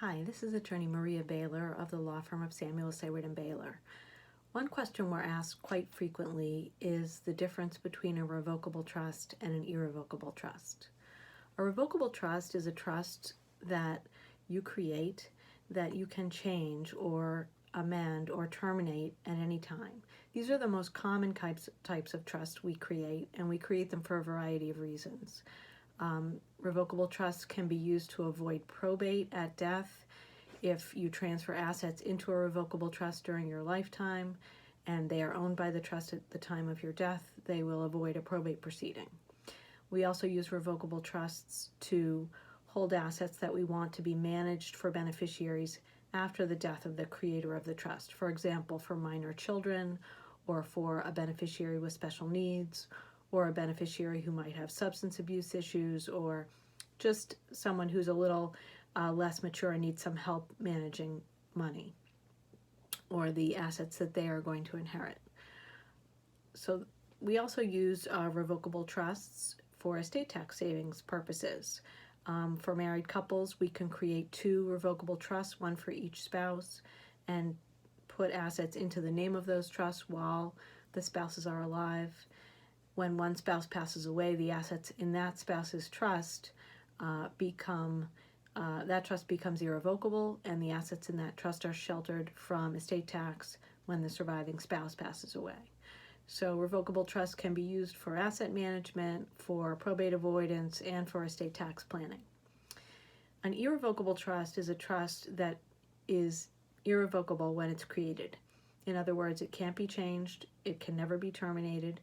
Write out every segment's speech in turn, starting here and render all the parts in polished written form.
Hi, this is attorney Maria Baylor of the law firm of Samuel, Sayward & Baylor. One question we're asked quite frequently is the difference between a revocable trust and an irrevocable trust. A revocable trust is a trust that you create that you can change or amend or terminate at any time. These are the most common types of trust we create, and we create them for a variety of reasons. Revocable trusts can be used to avoid probate at death. If you transfer assets into a revocable trust during your lifetime and they are owned by the trust at the time of your death, they will avoid a probate proceeding. We also use revocable trusts to hold assets that we want to be managed for beneficiaries after the death of the creator of the trust. For example, for minor children, or for a beneficiary with special needs, or a beneficiary who might have substance abuse issues, or just someone who's a little less mature and needs some help managing money or the assets that they are going to inherit. So we also use revocable trusts for estate tax savings purposes. For married couples, we can create 2 revocable trusts, one for each spouse, and put assets into the name of those trusts while the spouses are alive. When one spouse passes away, the assets in that spouse's trust becomes irrevocable, and the assets in that trust are sheltered from estate tax when the surviving spouse passes away. So revocable trust can be used for asset management, for probate avoidance, and for estate tax planning. An irrevocable trust is a trust that is irrevocable when it's created. In other words, it can't be changed, it can never be terminated,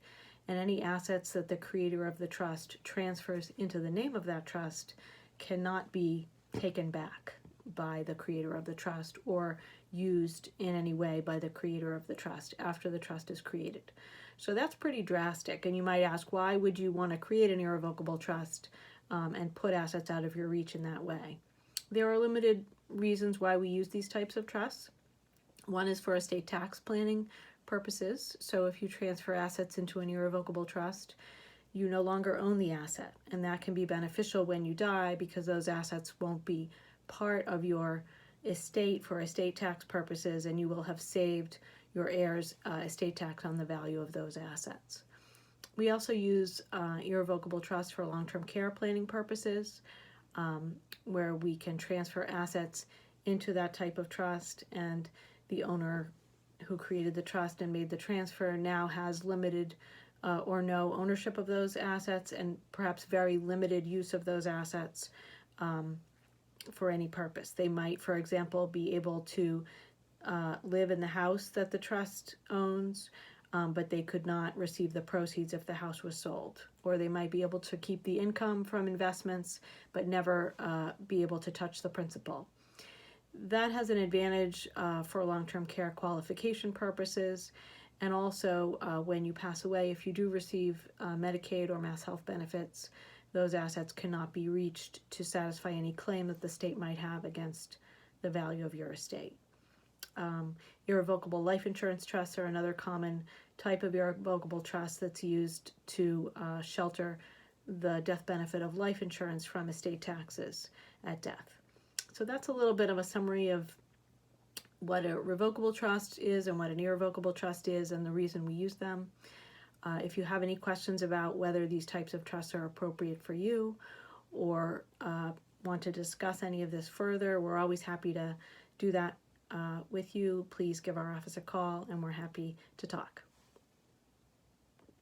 and any assets that the creator of the trust transfers into the name of that trust cannot be taken back by the creator of the trust or used in any way by the creator of the trust after the trust is created. So that's pretty drastic, and you might ask, why would you want to create an irrevocable trust and put assets out of your reach in that way? There are limited reasons why we use these types of trusts. One is for estate tax planning purposes. So if you transfer assets into an irrevocable trust, you no longer own the asset, and that can be beneficial when you die because those assets won't be part of your estate for estate tax purposes, and you will have saved your heirs estate tax on the value of those assets. We also use irrevocable trusts for long-term care planning purposes, where we can transfer assets into that type of trust, and the owner who created the trust and made the transfer now has limited or no ownership of those assets, and perhaps very limited use of those assets for any purpose. They might, for example, be able to live in the house that the trust owns, but they could not receive the proceeds if the house was sold. Or they might be able to keep the income from investments, but never be able to touch the principal. That has an advantage for long-term care qualification purposes, and also when you pass away, if you do receive Medicaid or Mass Health benefits, those assets cannot be reached to satisfy any claim that the state might have against the value of your estate. Irrevocable life insurance trusts are another common type of irrevocable trust that's used to shelter the death benefit of life insurance from estate taxes at death. So that's a little bit of a summary of what a revocable trust is and what an irrevocable trust is and the reason we use them. If you have any questions about whether these types of trusts are appropriate for you, or want to discuss any of this further, we're always happy to do that with you. Please give our office a call, and we're happy to talk.